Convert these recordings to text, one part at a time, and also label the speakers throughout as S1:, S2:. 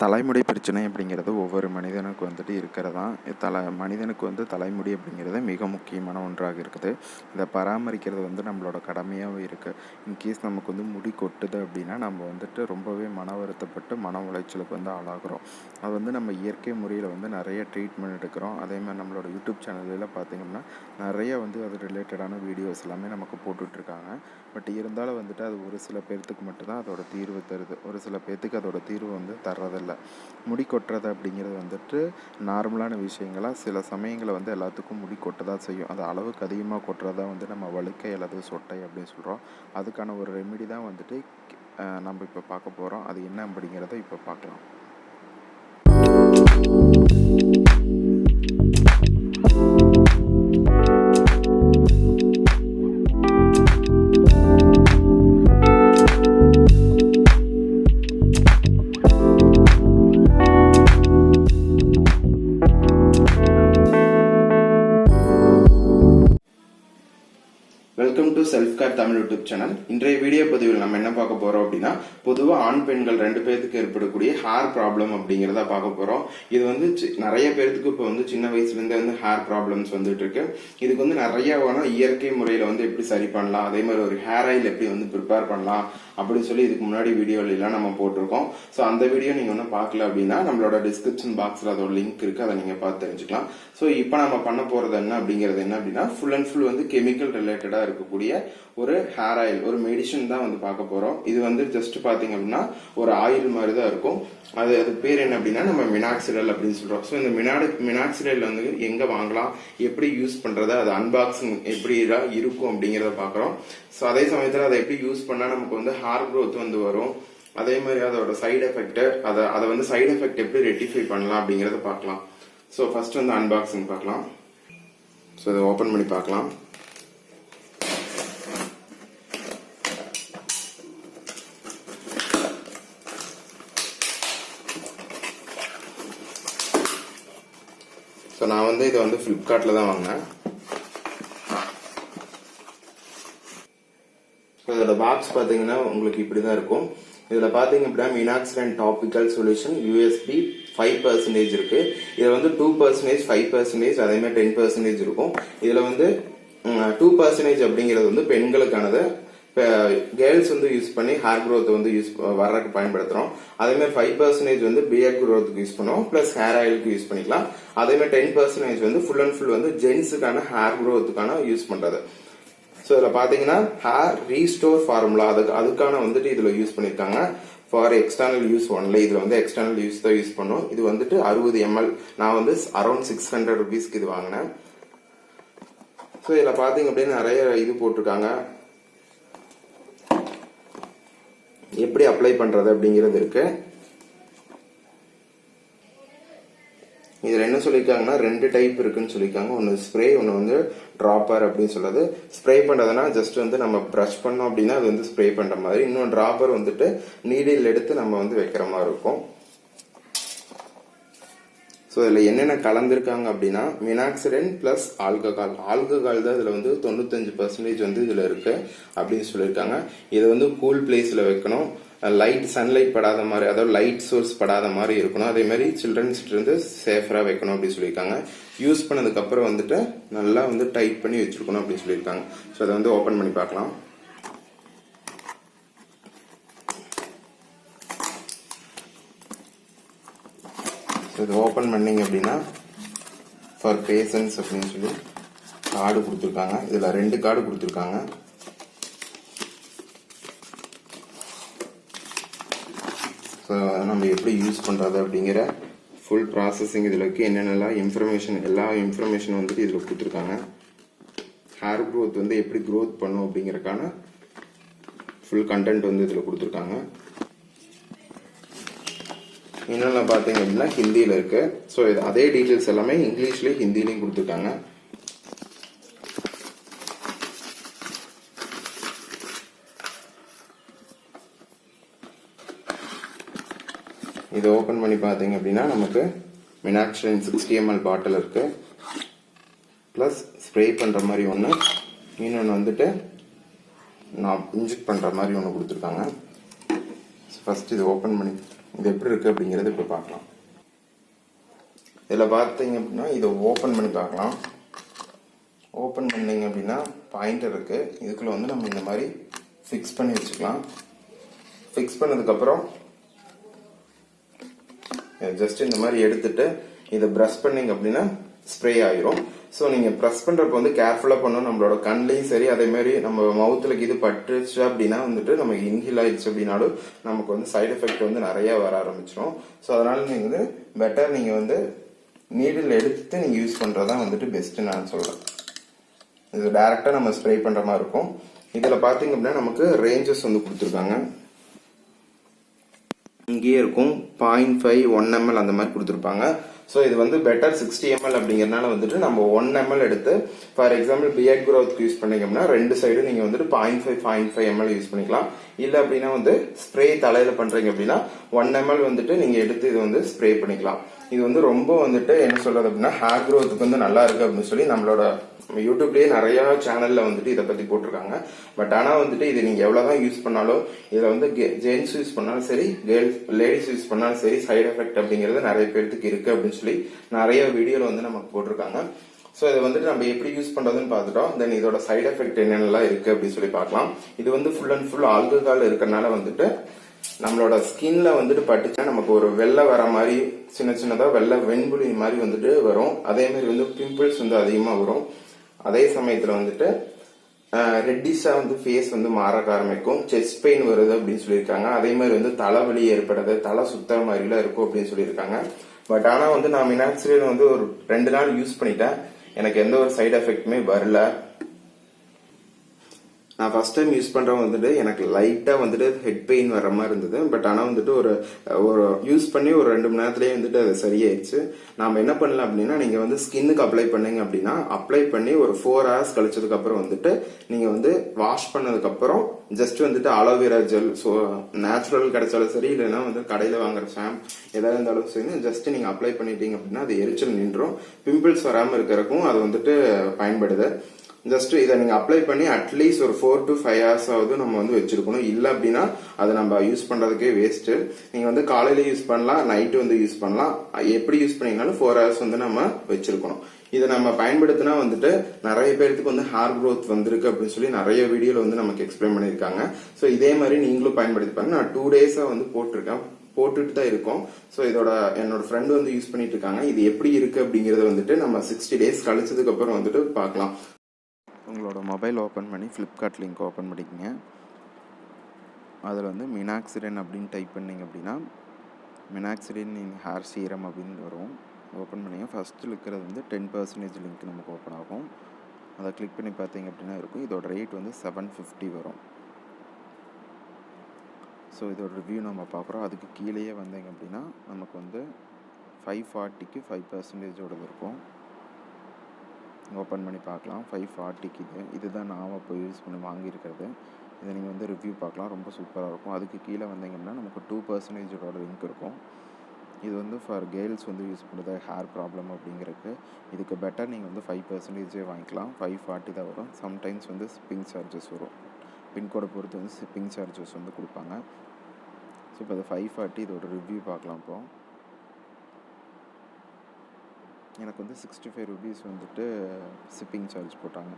S1: தலைமுடி பிரச்சனை அப்படிங்கிறது ஒவ்வொரு மனிதனுக்கு வந்துட்டு இருக்கிறதான். மனிதனுக்கு வந்து தலைமுடி அப்படிங்கிறது மிக முக்கியமான ஒன்றாக இருக்குது. இதை பராமரிக்கிறது வந்து நம்மளோட கடமையாகவும் இருக்குது. இன்கேஸ் நமக்கு வந்து முடி கொட்டுது அப்படின்னா நம்ம வந்துட்டு ரொம்பவே மன வருத்தப்பட்டு மன உளைச்சலுக்கு வந்து ஆளாகிறோம். அது வந்து நம்ம இயற்கை முறையில் வந்து நிறைய ட்ரீட்மெண்ட் எடுக்கிறோம். அதே மாதிரி நம்மளோட யூடியூப் சேனலில் பார்த்திங்கன்னா நிறைய வந்து அது ரிலேட்டடான வீடியோஸ் எல்லாமே நமக்கு போட்டுட்ருக்காங்க. பட் இருந்தாலும் வந்துட்டு அது ஒரு சில பேர்த்துக்கு மட்டும்தான் அதோட தீர்வு தருது. ஒரு சில பேர்த்துக்கு அதோட தீர்வு வந்து தர்றதில்லை. முடி கொட்டுறது அப்படிங்கிறது வந்துட்டு நார்மலான விஷயங்களாக சில சமயங்களில் வந்து எல்லாத்துக்கும் முடி கொட்டதான் செய்யும். அது அளவுக்கு அதிகமாக கொட்டுறதா வந்து நம்ம வழுக்கை அல்லது சொட்டை அப்படின்னு சொல்கிறோம். அதுக்கான ஒரு ரெமிடி தான் வந்துட்டு நம்ம இப்போ பார்க்க போகிறோம். அது என்ன அப்படிங்கிறத இப்போ பார்க்கலாம். Welcome to self care Tamil YouTube channel. இன்றைய வீடியோ பதிவில் நம்ம என்ன பார்க்க போறோம் அப்படின்னா, பொதுவாக ஆண் பெண்கள் 2 பேருக்கு ஏற்படக்கூடிய ஹேர் ப்ராப்ளம் அப்படிங்கிறத பார்க்க போறோம். இது வந்து நிறைய பேருக்கு இப்போ வந்து சின்ன வயசுல இருந்தே வந்து ஹேர் ப்ராப்ளம்ஸ் வந்துட்டு இருக்கு. இதுக்கு வந்து நிறைய இயற்கை முறையில வந்து எப்படி சரி பண்ணலாம், அதே மாதிரி ஒரு ஹேர் ஆயில் எப்படி வந்து ப்ரிப்பேர் பண்ணலாம் அப்படின்னு சொல்லி இதுக்கு முன்னாடி வீடியோலாம் நம்ம போட்டிருக்கோம். ஸோ அந்த வீடியோ நீங்க ஒன்றும் பார்க்கல அப்படின்னா நம்மளோட டிஸ்கிரிப்ஷன் பாக்ஸ்ல அதோட லிங்க் இருக்கு, அதை நீங்க பார்த்து தெரிஞ்சுக்கலாம். ஸோ இப்போ நம்ம பண்ண போறது என்ன அப்படின்னா ஃபுல் அண்ட் ஃபுல் வந்து கெமிக்கல் ரிலேட்டடா இருக்கக்கூடிய ஒரு ஹேர் ஆயில், ஒரு மெடிசன் தான் வந்து பார்க்க போறோம். இது வந்து ஜஸ்ட் பாத்தீங்க அப்படின்னா ஒரு ஆயில் மாதிரி தான் இருக்கும். அது பேர் என்ன அப்படின்னா நம்ம மினாக்சிடில் அப்படின்னு சொல்றோம். ஸோ இந்த மினாக்சிடில் வந்து எங்க வாங்கலாம், எப்படி யூஸ் பண்றது, அது அன்பாக்சிங் எப்படி இருக்கும் அப்படிங்கிறத பாக்குறோம். ஸோ அதே சமயத்தில் அதை எப்படி யூஸ் பண்ணா நமக்கு வந்து ஹேர் க்ரோத் வந்து வரும், அதே மாதிரி அதோட சைடு எஃபெக்ட், அதை வந்து சைடு எஃபெக்ட் எப்படி ரெட்டிஃபை பண்ணலாம் அப்படிங்கறத பார்க்கலாம். ஸோ ஃபர்ஸ்ட் வந்து அன்பாக்சிங் பார்க்கலாம். ஸோ இதை ஓபன் பண்ணி பார்க்கலாம். ஸோ நான் வந்து இதை வந்து ஃப்ளிப்கார்ட்ல தான் வாங்கினேன். இதோட பாக்ஸ் பாத்தீங்கன்னா உங்களுக்கு இப்படிதான் இருக்கும். இதுல பாத்தீங்க அப்படின்னா மினாக்சிடில் டாபிக்கல் சொல்யூஷன் USP 5% இருக்கு. இதுல வந்து 2%, 5%, அதே மாதிரி 10% இருக்கும். இதுல வந்து 2% அப்படிங்கிறது வந்து பெண்களுக்கானது. கேர்ள்ஸ் வந்து யூஸ் பண்ணி ஹேர் க்ரோத் வந்து வர்றதுக்கு பயன்படுத்துறோம். அதே மாதிரி 5% வந்து பியர்ட் க்ரோத்துக்கு யூஸ் பண்ணுவோம், பிளஸ் ஹேர் ஆயிலுக்கு யூஸ் பண்ணிக்கலாம். அதே மாதிரி 10% வந்து ஃபுல் அண்ட் ஃபுல் வந்து ஜென்ஸுக்கான ஹேர் க்ரோத்துக்கான யூஸ் பண்றது. ஸோ இதில் பார்த்தீங்கன்னா ஹேர் ரீஸ்டோர் ஃபார்முலா அதுக்கான வந்துட்டு இதில் யூஸ் பண்ணியிருக்காங்க. For external use only. இதில் வந்து எக்ஸ்டர்னல் யூஸ் தான் யூஸ் பண்ணும். இது வந்துட்டு 60 ml. நான் வந்து அரௌண்ட் 600 rupeesக்கு இது வாங்கினேன். ஸோ இதில் பார்த்தீங்க அப்படின்னு நிறைய இது போட்டிருக்காங்க, எப்படி அப்ளை பண்றது அப்படிங்கிறது இருக்கு. இதுல என்ன சொல்லிருக்காங்கன்னா 2 டைப் இருக்குன்னு சொல்லிருக்காங்க. ஒன்னு ஸ்ப்ரே, ஒன்னு வந்து டிராப்பர் அப்படின்னு சொல்றது. ஸ்ப்ரே பண்றதுனா ஜஸ்ட் வந்து நம்ம பிரஷ் பண்ணோம் அப்படின்னா அது வந்து ஸ்ப்ரே பண்ற மாதிரி. இன்னொரு டிராப்பர் வந்துட்டு நீடில் எடுத்து நம்ம வந்து வைக்கிற மாதிரி இருக்கும். ஸோ இதுல என்னென்ன கலந்துருக்காங்க அப்படின்னா மினாக்சிடில் பிளஸ் ஆல்கஹால் தான் இதுல வந்து 95% வந்து இதுல இருக்கு அப்படின்னு சொல்லியிருக்காங்க. இதை வந்து கூல் பிளேஸ்ல வைக்கணும், லைட் சன்லைட் படாத மாதிரி, அதாவது லைட் சோர்ஸ் படாத மாதிரி இருக்கணும். அதே மாதிரி சில்ட்ரன்ஸ் இருந்து சேஃபரா வைக்கணும் அப்படின்னு சொல்லியிருக்காங்க. யூஸ் பண்ணதுக்கு அப்புறம் வந்துட்டு நல்லா வந்து டைட் பண்ணி வச்சிருக்கணும் அப்படின்னு சொல்லியிருக்காங்க. ஸோ அதை வந்து ஓபன் பண்ணி பார்க்கலாம். இது ஓபன் பண்ணீங்க அப்படின்னா ஃபார் பேஷன்ஸ் அப்படின்னு சொல்லி கார்டு கொடுத்துருக்காங்க. இதுல 2 கார்டு கொடுத்துருக்காங்க. ஸோ நம்ம எப்படி யூஸ் பண்றது அப்படிங்கிற ஃபுல் ப்ராசஸிங் இதுல இருக்கு. என்னென்னலாம் இன்ஃபர்மேஷன், எல்லா இன்ஃபர்மேஷன் வந்துட்டு இதுல கொடுத்துருக்காங்க. ஹேர் க்ரோத் வந்து எப்படி க்ரோத் பண்ணும் அப்படிங்கறதுக்கான ஃபுல் கண்டென்ட் வந்து இதுல கொடுத்துருக்காங்க. இன்னொன்னு பாத்தீங்க அப்படின்னா ஹிந்தியில இருக்கு. ஸோ அதே டீடைல்ஸ் எல்லாமே இங்கிலீஷ்லயும் ஹிந்திலையும் கொடுத்துருக்காங்க. இதை ஓபன் பண்ணி பாத்தீங்க அப்படின்னா நமக்கு மினாக்சிடில் 60 ml பாட்டில் இருக்கு, பிளஸ் ஸ்ப்ரே பண்ற மாதிரி ஒன்று, இன்னொன்று வந்துட்டு நான் இன்ஜெக்ட் பண்ற மாதிரி ஒன்று கொடுத்துருக்காங்க. ஃபர்ஸ்ட் இது ஓபன் பண்ணி இது எப்படி இருக்குது அப்படிங்கிறது இப்போ பார்க்கலாம். இதில் பார்த்தீங்க அப்படின்னா இதை ஓப்பன் பண்ணி பார்க்கலாம். ஓப்பன் பண்ணிங்க அப்படின்னா பாயிண்டர் இருக்குது. இதுக்குள்ளே வந்து நம்ம இந்த மாதிரி ஃபிக்ஸ் பண்ணி வச்சுக்கலாம். ஃபிக்ஸ் பண்ணதுக்கப்புறம் ஜஸ்ட் இந்த மாதிரி எடுத்துட்டு இதை ப்ரஷ் பண்ணிங்க அப்படின்னா ஸ்ப்ரே ஆயிரும். ஸோ நீங்கள் ப்ரெஸ் பண்ணுறப்ப வந்து கேர்ஃபுல்லாக பண்ணணும். நம்மளோட கண்லையும் சரி, அதே மாதிரி நம்ம மவுத்தில் இது பட்டுச்சு அப்படின்னா வந்துட்டு நமக்கு இன்ஹில் ஆயிடுச்சு அப்படின்னாலும் நமக்கு வந்து சைடு எஃபெக்ட் வந்து நிறைய வர ஆரம்பிச்சிடும். ஸோ அதனால நீங்கள் வந்து பெட்டர் நீங்கள் வந்து நீடில் எடுத்து நீங்கள் யூஸ் பண்ணுறதான் வந்துட்டு பெஸ்ட்டு நான் சொல்கிறேன். இது டைரெக்டாக நம்ம ஸ்ப்ரே பண்ணுற மாதிரி இருக்கும். இதில் பார்த்தீங்க அப்படின்னா நமக்கு ரேஞ்சஸ் வந்து கொடுத்துருக்காங்க. இங்கேயே இருக்கும் 0.5 1 ml அந்த மாதிரி கொடுத்துருப்பாங்க. ஸோ இது வந்து பெட்டர் 60 ml அப்படிங்கிறனால வந்துட்டு நம்ம 1 ml எடுத்து ஃபார் எக்ஸாம்பிள் பியர்ட் க்ரோத்துக்கு யூஸ் பண்ணீங்க அப்படின்னா 2 சைடு நீங்கள் வந்துட்டு 0.5 ml யூஸ் பண்ணிக்கலாம். இல்லை அப்படின்னா வந்து ஸ்ப்ரே தலையில பண்றீங்க அப்படின்னா 1 ml வந்துட்டு நீங்கள் எடுத்து இது வந்து ஸ்ப்ரே பண்ணிக்கலாம். இது வந்து ரொம்ப வந்துட்டு என்ன சொல்றது அப்படின்னா ஹேர் க்ரோத்துக்கு வந்து நல்லா இருக்கு அப்படின்னு சொல்லி நம்மளோட யூடியூப்லயே நிறைய சேனல்ல வந்துட்டு இதை பத்தி போட்டிருக்காங்க. பட் ஆனா வந்துட்டு இது நீங்க எவ்வளவுதான் யூஸ் பண்ணாலும் இதுல வந்து ஜென்ஸ் யூஸ் பண்ணாலும் சரி, லேடிஸ் யூஸ் பண்ணாலும் சரி, சைடு எஃபெக்ட் அப்படிங்கிறது நிறைய பேருக்கு இருக்கு அப்படின்னு சொல்லி நிறைய வீடியோல வந்து நமக்கு போட்டிருக்காங்க. ஸோ இதை வந்துட்டு நம்ம எப்படி யூஸ் பண்றதுன்னு பார்த்துட்டோம். தென் இதோட சைடு எஃபெக்ட் என்னென்னலாம் இருக்கு அப்படின்னு சொல்லி பார்க்கலாம். இது வந்து ஃபுல் அண்ட் ஃபுல் ஆல்கஹால் இருக்கறனால வந்துட்டு நம்மளோட ஸ்கின்ல வந்துட்டு பட்டுச்சா நமக்கு ஒரு வெள்ளை வர மாதிரி சின்ன சின்னதா வெள்ளை வெண்புலி மாதிரி வந்துட்டு வரும். அதே மாதிரி வந்து பிம்பிள்ஸ் வந்து அதிகமா வரும். அதே சமயத்துல வந்துட்டு ரெட்டிஷா வந்து ஃபேஸ் வந்து மாற ஆரம்பிக்கும். செஸ்ட் பெயின் வருது அப்படின்னு சொல்லியிருக்காங்க. அதே மாதிரி வந்து தலைவலி ஏற்படுறது, தலை சுத்த மாதிரிலாம் இருக்கும் அப்படின்னு சொல்லியிருக்காங்க. பட் ஆனா வந்து நான் மினாக்சிலின் வந்து ஒரு 2 நாள் யூஸ் பண்ணிட்டேன். எனக்கு எந்த ஒரு சைடு எஃபெக்ட்டுமே வரல. நான் ஃபர்ஸ்ட் டைம் யூஸ் பண்றவங்க வந்துட்டு எனக்கு லைட்டா வந்துட்டு ஹெட் பெயின் வர மாதிரி இருந்தது. பட் ஆனா வந்துட்டு ஒரு யூஸ் பண்ணி ஒரு 2 மணி நேரத்திலேயே வந்துட்டு அது சரியாயிடுச்சு. நாம என்ன பண்ணலாம் அப்படின்னா நீங்க வந்து ஸ்கின்னுக்கு அப்ளை பண்ணீங்க அப்படின்னா அப்ளை பண்ணி ஒரு 4 hours கழிச்சதுக்கு அப்புறம் வந்துட்டு நீங்க வந்து வாஷ் பண்ணதுக்கு அப்புறம் ஜஸ்ட் வந்துட்டு அலோவேரா ஜெல், ஸோ நேச்சுரல் கிடைச்சாலும் சரி, இல்லைன்னா வந்து கடையில வாங்குற ஷாம்பு எதாவது இருந்தாலும் சரி, ஜஸ்ட் நீங்க அப்ளை பண்ணிட்டீங்க அப்படின்னா அது எரிச்சல் நின்றும். பிம்பிள்ஸ் வராம இருக்கிறதுக்கும் அது வந்துட்டு பயன்படுது. ஜஸ்ட் இதை நீங்க அப்ளை பண்ணி அட்லீஸ்ட் ஒரு 4 to 5 hours ஆகுது நம்ம வந்து வச்சிருக்கணும். இல்ல அப்படின்னா அதை நம்ம யூஸ் பண்றதுக்கே வேஸ்ட். நீங்க வந்து காலையில யூஸ் பண்ணலாம், நைட்டு வந்து யூஸ் பண்ணலாம். எப்படி யூஸ் பண்ணீங்கனாலும் 4 hours வந்து நம்ம வச்சிருக்கணும். இதை நம்ம பயன்படுத்தினா வந்துட்டு நிறைய பேருக்கு வந்து ஹேர் க்ரோத் வந்திருக்கு அப்படின்னு சொல்லி நிறைய வீடியோல வந்து நமக்கு எக்ஸ்பிளைன் பண்ணிருக்காங்க. ஸோ இதே மாதிரி நீங்களும் பயன்படுத்திப்பாங்க. நான் 2 days வந்து போட்டுட்டு தான் இருக்கோம். ஸோ இதோட என்னோட ஃப்ரெண்ட் வந்து யூஸ் பண்ணிட்டு இருக்காங்க. இது எப்படி இருக்கு அப்படிங்கறத வந்துட்டு நம்ம 60 days கழிச்சதுக்கு அப்புறம் வந்துட்டு பார்க்கலாம். உங்களோட மொபைல் ஓப்பன் பண்ணி ஃப்ளிப்கார்ட் லிங்க் ஓப்பன் பண்ணிக்கங்க. அதில் வந்து மினாக்சிலின் அப்படின்னு டைப் பண்ணிங்க அப்படின்னா மினாக்சிலின் இன் ஹேர் சீரம் அப்படின்னு வரும். ஓப்பன் பண்ணிங்க ஃபஸ்ட்டு இருக்கிறது வந்து 10% லிங்க் நமக்கு ஓப்பன் ஆகும். அதை கிளிக் பண்ணி பார்த்தீங்க அப்படின்னா இருக்கும். இதோட ரேட் வந்து 750 வரும். ஸோ இதோட ரிவ்யூ நம்ம பார்க்குறோம். அதுக்கு கீழேயே வந்தீங்க அப்படின்னா நமக்கு வந்து 540க்கு 5% இருக்கும். ஓப்பன் பண்ணி பார்க்கலாம். 540க்கு இதுதான் நான் இப்போ யூஸ் பண்ணி வாங்கியிருக்கிறது. இதை நீங்கள் வந்து ரிவ்யூ பார்க்கலாம். ரொம்ப சூப்பராக இருக்கும். அதுக்கு கீழே வந்தீங்கன்னா நமக்கு 2% லிங்க் இருக்கும். இது வந்து ஃபார் கேர்ள்ஸ் வந்து யூஸ் பண்ணுறது ஹேர் ப்ராப்ளம் அப்படிங்கிறதுக்கு. இதுக்கு பெட்டர் நீங்கள் வந்து 5% வாங்கிக்கலாம். 540 தான் வரும். சம்டைம்ஸ் வந்து ஷிப்பிங் சார்ஜஸ் வரும். பின்கோடை பொறுத்து வந்து ஷிப்பிங் சார்ஜஸ் வந்து கொடுப்பாங்க. ஸோ இப்போ அது 540 இதோட ரிவ்யூ பார்க்கலாம். இப்போ எனக்கு வந்து 65 rupees வந்துட்டு ஷிப்பிங் சார்ஜ் போட்டாங்க.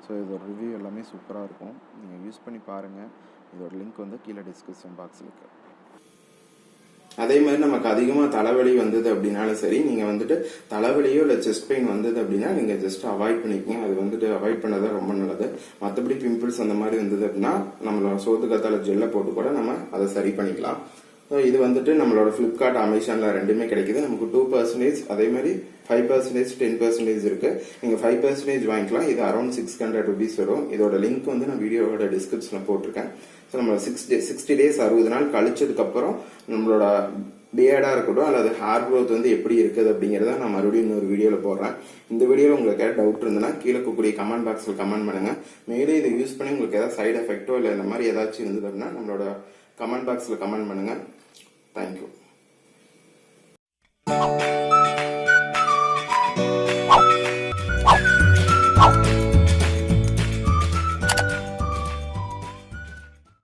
S1: ஸோ இதோட ரிவ்யூ எல்லாமே சூப்பராக இருக்கும். நீங்கள் யூஸ் பண்ணி பாருங்கள். இதோட லிங்க் வந்து கீழே டிஸ்கிரிப்ஷன் பாக்ஸில் இருக்குது. அதே மாதிரி நமக்கு அதிகமாக தலைவலி வந்தது அப்படின்னாலும் சரி, நீங்கள் வந்துட்டு தலைவலியோ இல்லை செஸ்ட் பெயின் வந்தது அப்படின்னா நீங்கள் ஜஸ்ட் அவாய்ட் பண்ணிக்கோங்க. அது வந்துட்டு அவாய்ட் பண்ணதான் ரொம்ப நல்லது. மற்றபடி பிம்பிள்ஸ் அந்த மாதிரி வந்தது அப்படின்னா நம்மளோட சோத்து கத்தால ஜெல்லை போட்டு கூட நம்ம அதை சரி பண்ணிக்கலாம். ஸோ இது வந்துட்டு நம்மளோட ஃப்ளிப்கார்ட், அமேசானில் ரெண்டுமே கிடைக்குது. நமக்கு 2%, அதே மாதிரி 5%, 10% இருக்கு. நீங்கள் 5% வாங்கிக்கலாம். இது அரௌண்ட் 600 rupees வரும். இதோட லிங்க் வந்து நான் வீடியோவோட டிஸ்கிரிப்ஷனில் போட்டிருக்கேன். ஸோ நம்ம 60 days 60 நாள் கழிச்சதுக்கப்புறம் நம்மளோட பியர்டா இருக்கட்டும் அல்லது ஹேர் க்ரோத் வந்து எப்படி இருக்குது அப்படிங்கிறத நான் மறுபடியும் இன்னொரு வீடியோவில் போடுறேன். இந்த வீடியோவில் உங்களுக்கு ஏதாவது டவுட் இருந்ததுன்னா கீழே இருக்கக்கூடிய கமெண்ட் பாக்ஸில் கமெண்ட் பண்ணுங்க. மேலே இதை யூஸ் பண்ணி உங்களுக்கு ஏதாவது சைடு எஃபெக்டோ இல்லை இந்த மாதிரி ஏதாச்சும் இருந்தது அப்படின்னா நம்மளோட கமெண்ட் பாக்ஸில் கமெண்ட் பண்ணுங்க. தேங்க்யூ.